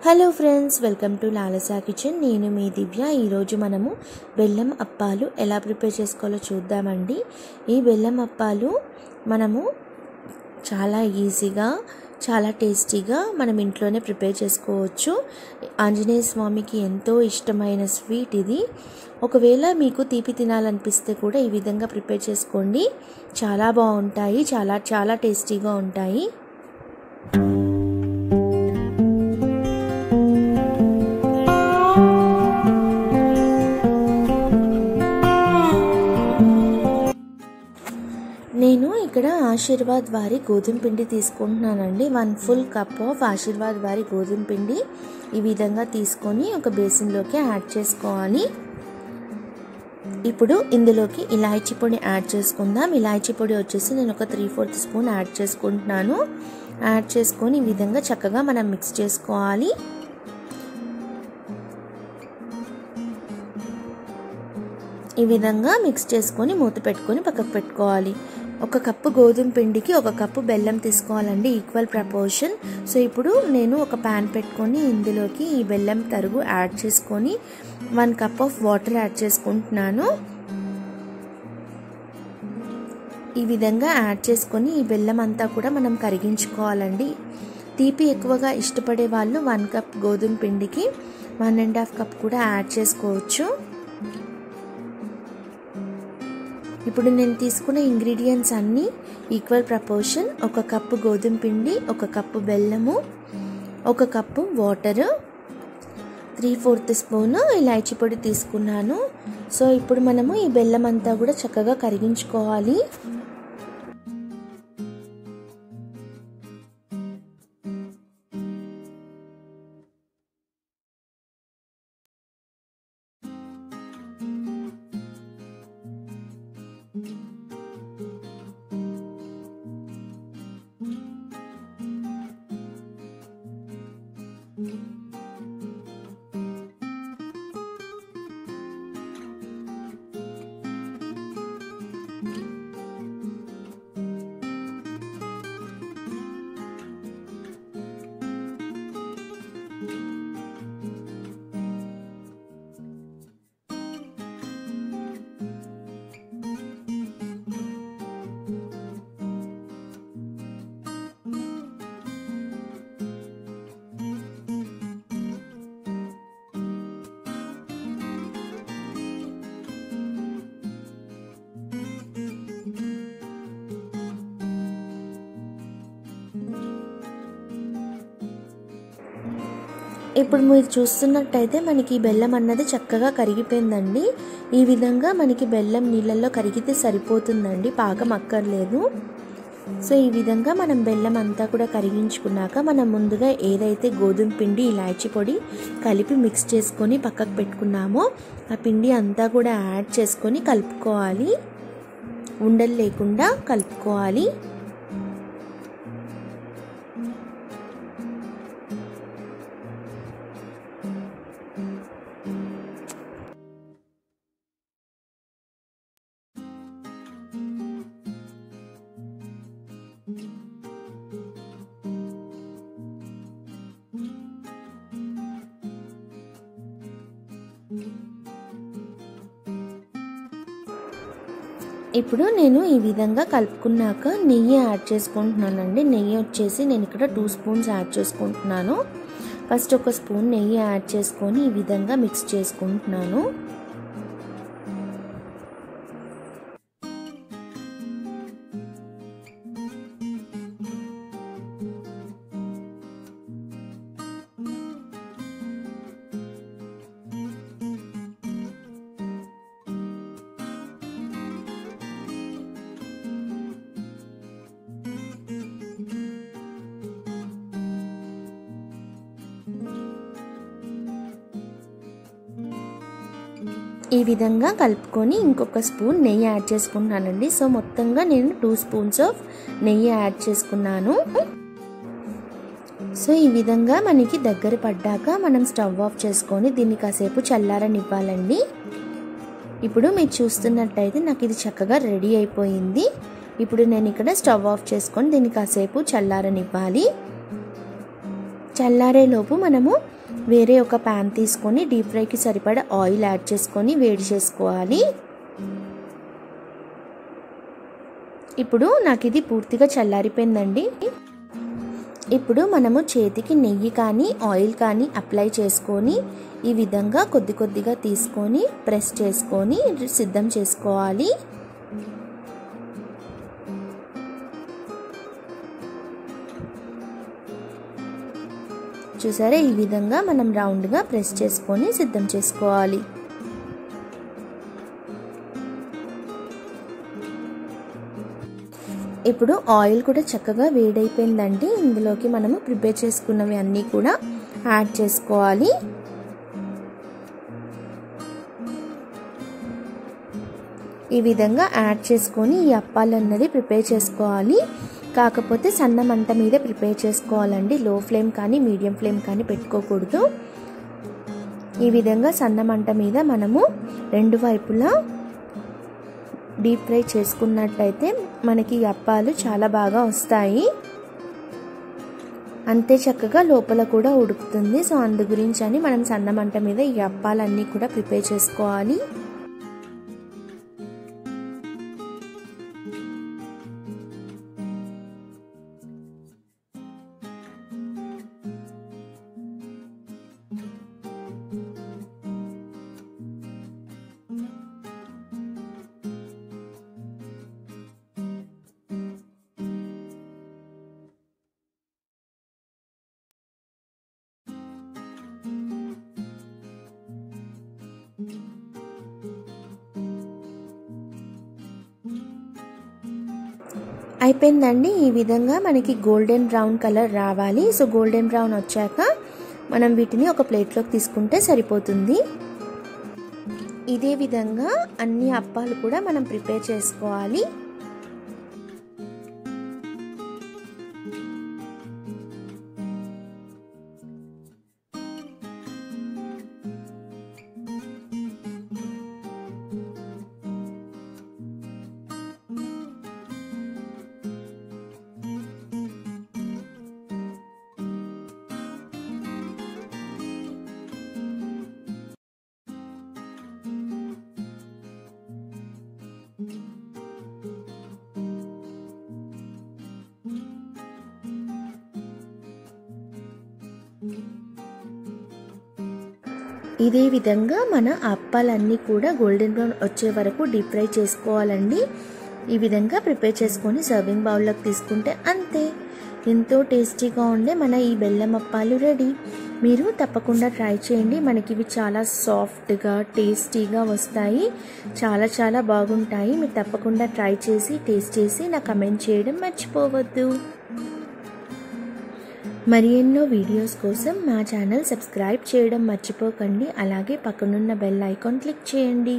Hello friends, welcome to Lalasa kitchen. నేను మీ దివ్య. ఈరోజు మనము బెల్లం అప్పాలు ఎలా ప్రిపేర్ చేసుకోవాలో చూద్దామండి. ఈ బెల్లం అప్పాలు మనము చాలా ఈజీగా, చాలా టేస్టీగా మనం ఇంట్లోనే ప్రిపేర్ చేసుకోవచ్చు. ఆంజనేయ స్వామికి ఎంతో ఇష్టమైన స్వీట్ ఇది. ఒకవేళ మీకు తీపి తినాలనిపిస్తే కూడా ఈ విధంగా ప్రిపేర్ చేసుకోండి. చాలా బాగుంటాయి, చాలా చాలా టేస్టీగా ఉంటాయి. నేను ఇక్కడ ఆశీర్వాద్ వారి గోధుమ పిండి తీసుకుంటున్నానండి. 1 full కప్ ఆఫ్ ఆశీర్వాద్ వారి గోధుమ పిండి ఈ విధంగా తీసుకొని ఒక బేసిన్లోకి యాడ్ చేసుకోవాలి. ఇప్పుడు ఇందులోకి ఇలాచీ పొడి యాడ్ చేసుకుందాం. ఇలాచీ పొడి వచ్చేసి నేను ఒక 3/4 స్పూన్ యాడ్ చేసుకుంటున్నాను. యాడ్ చేసుకొని ఈ విధంగా చక్కగా మనం మిక్స్ చేసుకోవాలి. ఈ విధంగా మిక్స్ చేసుకొని మూత పెట్టుకొని పక్కకు పెట్టుకోవాలి. 1 కప్పు గోధుమ పిండికి 1 కప్పు బెల్లం తీసుకోవాలండి, ఈక్వల్ ప్రపోర్షన్. సో ఇప్పుడు నేను ఒక ప్యాన్ పెట్టుకొని ఇందులోకి ఈ బెల్లం తరుగు యాడ్ చేసుకొని 1 కప్ ఆఫ్ వాటర్ యాడ్ చేసుకుంటున్నాను. ఈ విధంగా యాడ్ చేసుకొని ఈ బెల్లం అంతా కూడా మనం కరిగించుకోవాలండి. తీపి ఎక్కువగా ఇష్టపడే వాళ్ళు 1 కప్ గోధుమ పిండికి 1.5 కప్ కూడా యాడ్ చేసుకోవచ్చు. ఇప్పుడు నేను తీసుకున్న ఇంగ్రీడియంట్స్ అన్నీ ఈక్వల్ ప్రపోర్షన్. 1 కప్పు గోధుమ పిండి, 1 కప్పు బెల్లము, 1 కప్పు వాటరు, 3/4 స్పూన్ ఇలాచీ పొడి తీసుకున్నాను. సో ఇప్పుడు మనము ఈ బెల్లం అంతా కూడా చక్కగా కరిగించుకోవాలి. ఇప్పుడు మీరు చూస్తున్నట్టయితే మనకి బెల్లం అన్నది చక్కగా కరిగిపోయిందండి. ఈ విధంగా మనకి బెల్లం నీళ్ళల్లో కరిగితే సరిపోతుందండి, పాకం అక్కర్లేదు. సో ఈ విధంగా మనం బెల్లం అంతా కూడా కరిగించుకున్నాక మనం ముందుగా ఏదైతే గోధుమ పిండి, ఇలాచీ పొడి కలిపి మిక్స్ చేసుకొని పక్కకు పెట్టుకున్నామో ఆ పిండి అంతా కూడా యాడ్ చేసుకొని కలుపుకోవాలి. ఉండలు లేకుండా కలుపుకోవాలి. ఇప్పుడు నేను ఈ విధంగా కలుపుకున్నాక నెయ్యి యాడ్ చేసుకుంటున్నానండి. నెయ్యి వచ్చేసి నేను ఇక్కడ 2 స్పూన్స్ యాడ్ చేసుకుంటున్నాను. ఫస్ట్ 1 స్పూన్ నెయ్యి యాడ్ చేసుకొని ఈ విధంగా మిక్స్ చేసుకుంటున్నాను. ఈ విధంగా కలుపుకొని ఇంకొక స్పూన్ నెయ్యి యాడ్ చేసుకుంటున్నానండి. సో మొత్తంగా నేను 2 స్పూన్స్ ఆఫ్ నెయ్యి యాడ్ చేసుకున్నాను. సో ఈ విధంగా మనకి దగ్గర పడ్డాక మనం స్టవ్ ఆఫ్ చేసుకొని దీన్ని కాసేపు చల్లారనివ్వాలండి. ఇప్పుడు మీరు చూస్తున్నట్టయితే నాకు ఇది చక్కగా రెడీ అయిపోయింది. ఇప్పుడు నేను ఇక్కడ స్టవ్ ఆఫ్ చేసుకొని దీన్ని కాసేపు చల్లారనివ్వాలి. చల్లారేలోపు మనము వేరే ఒక ప్యాన్ తీసుకొని డీప్ ఫ్రైకి సరిపడా ఆయిల్ యాడ్ చేసుకొని వేడి చేసుకోవాలి. ఇప్పుడు నాకు ఇది పూర్తిగా చల్లారిపోయిందండి. ఇప్పుడు మనము చేతికి నెయ్యి కానీ ఆయిల్ కానీ అప్లై చేసుకొని ఈ విధంగా కొద్ది కొద్దిగా తీసుకొని ప్రెస్ చేసుకొని సిద్ధం చేసుకోవాలి. చూసారా, ఈ విధంగా మనం రౌండ్గా ప్రెస్ చేసుకొని సిద్ధం చేసుకోవాలి. ఇప్పుడు ఆయిల్ కూడా చక్కగా వేడైపోయిందండి. ఇందులోకి మనము ప్రిపేర్ చేసుకున్నవి అన్నీ కూడా యాడ్ చేసుకోవాలి. ఈ విధంగా యాడ్ చేసుకొని ఈ అప్పాలు అన్నది ప్రిపేర్ చేసుకోవాలి. కాకపోతే సన్న మంట మీద ప్రిపేర్ చేసుకోవాలండి. లో ఫ్లేమ్ కానీ మీడియం ఫ్లేమ్ కానీ పెట్టుకోకూడదు. ఈ విధంగా సన్న మంట మీద మనము రెండు వైపులా డీప్ ఫ్రై చేసుకున్నట్టయితే మనకి ఈ అప్పాలు చాలా బాగా వస్తాయి. అంతే చక్కగా లోపల కూడా ఉడుకుతుంది. సో అందు గురించి అని మనం సన్న మంట మీద ఈ అప్పాలన్నీ కూడా ప్రిపేర్ చేసుకోవాలి. అయిపోయిందండి. ఈ విధంగా మనకి గోల్డెన్ బ్రౌన్ కలర్ రావాలి. సో గోల్డెన్ బ్రౌన్ వచ్చాక మనం వీటిని ఒక ప్లేట్లోకి తీసుకుంటే సరిపోతుంది. ఇదే విధంగా అన్ని అప్పాలు కూడా మనం ప్రిపేర్ చేసుకోవాలి. ఇదే విధంగా మన అప్పాలన్నీ కూడా గోల్డెన్ బ్రౌన్ వచ్చే వరకు డీప్ ఫ్రై చేసుకోవాలండి. ఈ విధంగా ప్రిపేర్ చేసుకొని సర్వింగ్ బౌల్లోకి తీసుకుంటే అంతే, ఎంతో టేస్టీగా ఉండే మన ఈ బెల్లం అప్పాలు రెడీ. మీరు తప్పకుండా ట్రై చేయండి. మనకి ఇవి చాలా సాఫ్ట్గా టేస్టీగా వస్తాయి. చాలా చాలా బాగుంటాయి. మీరు తప్పకుండా ట్రై చేసి టేస్ట్ చేసి నాకు కమెంట్ చేయడం మర్చిపోవద్దు. మరి ఎన్నో వీడియోస్ కోసం మా ఛానల్ సబ్స్క్రైబ్ చేయడం మర్చిపోకండి. అలాగే పక్కనున్న బెల్ ఐకాన్ క్లిక్ చేయండి.